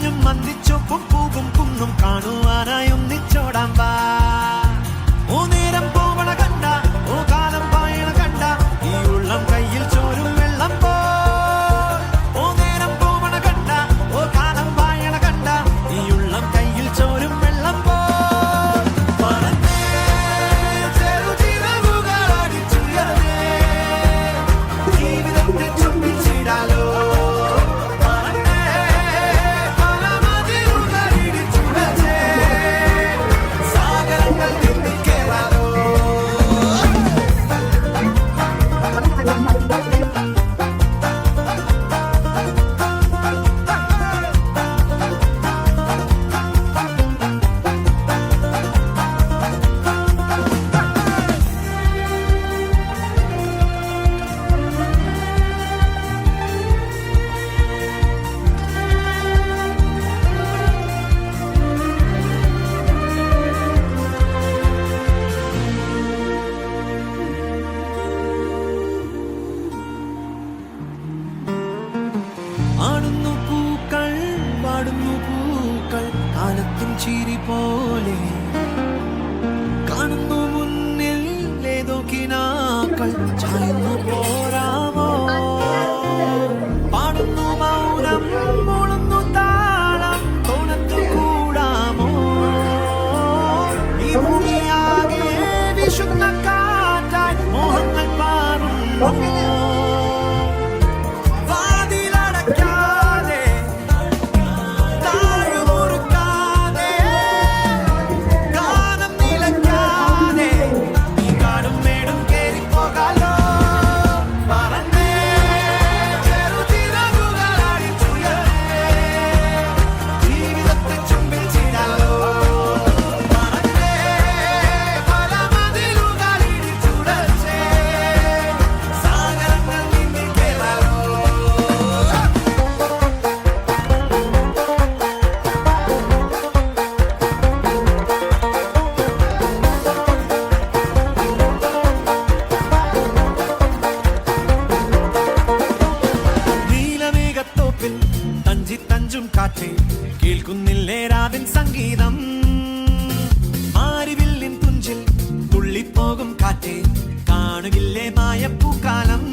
മഞ്ഞും മന്ദിച്ചൊപ്പും പൂവും കുന്നും കാണുവാനായി ഒന്നിച്ചോടാൻ വാ. ഓ നേരം പോവണ കണ്ട, ഓ കാലം പായണ കണ്ട, ഈ ഉള്ളം കയ്യിൽ ചോരും വെള്ളം പോ. ഓ നേരം പോവണ കണ്ട, ഓ കാലം പായണ കണ്ട, ഈ ഉള്ളം കയ്യിൽ ചോരും വെള്ളം പോ. പറന്നേ ചെറുചിറകുകളടിച്ചുയർന്നേ, ജീവിതത്തെ ചുംബിച്ചിടാലോ. ആടുന്നു പൂക്കൾ, പാടുന്നു പൂക്കൾ, കാലത്തും ചിരി പോലെ കാണുന്നു മുന്നിൽ ഏതോ കിനാക്കൾ, ചായുന്നു പോരാമോ. പാടുന്നു മൗനം, മൂളുന്നു താളം, തോണത്തു കൂടാമോ. ഈ ഭൂമിയാകെ വിശുദ്ധ കാറ്റായി മോഹങ്ങൾ പാറുന്നു. തഞ്ചും കാറ്റേ കേൾക്കുന്നില്ലേ രാവിൻ സംഗീതം. മാരിവില്ലിൻ തുഞ്ചിൽ തുള്ളിപ്പോകും കാറ്റേ കാണുകില്ലേ മായപ്പൂക്കാലം.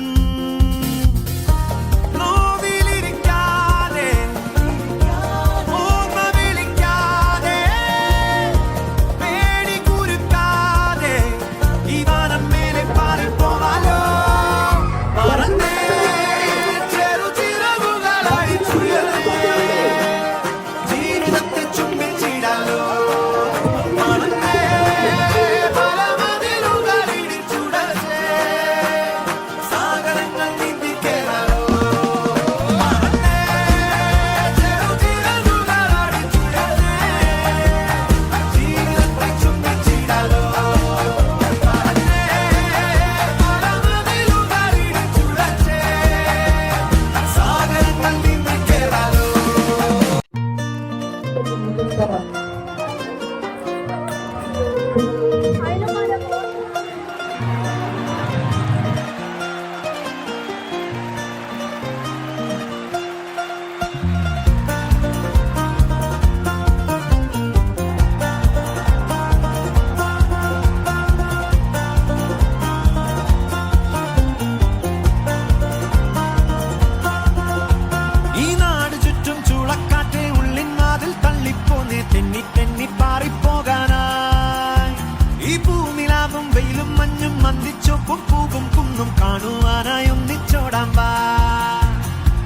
മന്ദിച്ചൊപ്പും പൂവും കുന്നും കാണുവാനായി ഒന്നിച്ചോടാൻ വാ.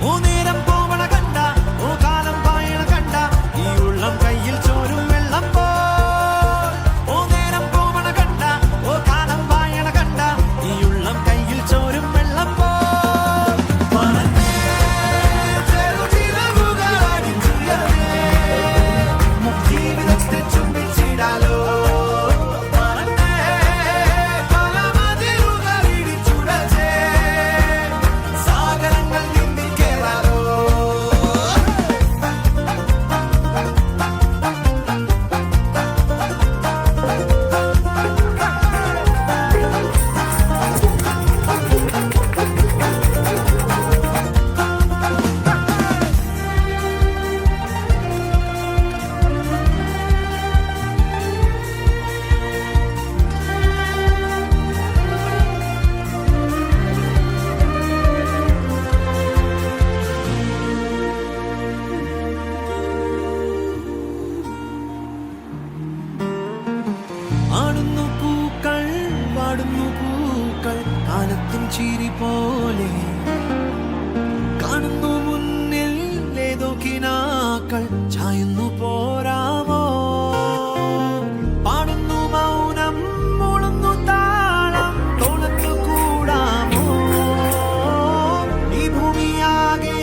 ഓ നേരം പോവണ കണ്ട, ഓ കാലം പായണ കണ്ട, ഈ ഉള്ളം കയ്യിൽ ചോരും വെള്ളം പോ. ഓ നേരം പോവണ കണ്ട, ഓ കാലം പായണ കണ്ട, ഈ ഉള്ളം കയ്യിൽ ചോരും വെള്ളം പോ. പറന്നേ ചെറുചിറകുകളടിച്ചുയർന്നേ, ജീവിതത്തെ ചുംബിച്ചിടാലോ. പാടുന്നു പൂക്കൾ കാലത്തിൻ ചിരി പോലെ കാണുന്നു മുന്നിൽ ഏതോ കിനാക്കൾ ചായുന്നു പോരാമോ പാടുന്നു മൗനം മുളുന്നു താളം തോളത്തു കൂടാമോ ഈ ഭൂമിയാകെ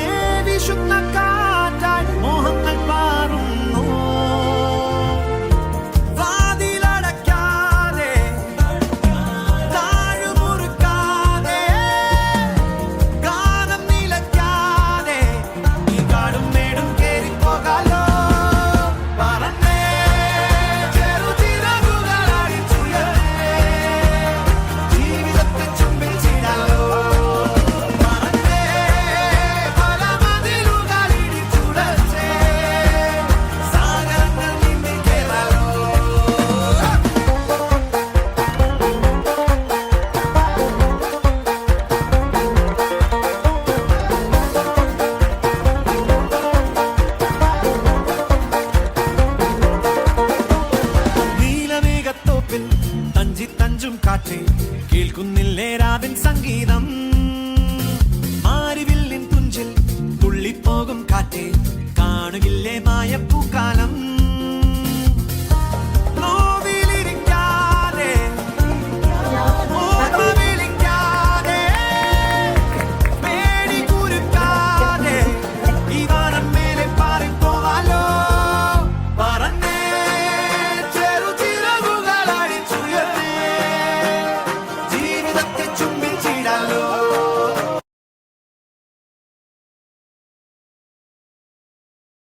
വിശുദ്ധ കാറ്റായി മോഹങ്ങൾ പാറുന്നു വാതിലടയ്ക്കാതെ താഴുമുറുക്കാതെ ഗാനം നിലയ്ക്കാതെ ഈ കാടും മേടും കേറിപ്പോകാലോ പറന്നേ ചെറുചിറകുകളടിച്ചുയർന്നേ ജീവിതത്തെ ചുംബിൽ ചീടാലോ പറന്നേ പല മതിലുകളിടിച്ചുടച്ചേ സാഗരങ്ങൾ നീന്തി കേറാലോ നീലമേഘത്തോപ്പിൽ തഞ്ചി തഞ്ചും കാറ്റേ കേൾക്കുന്നില്ലേ രാവിൻ സംഗീതം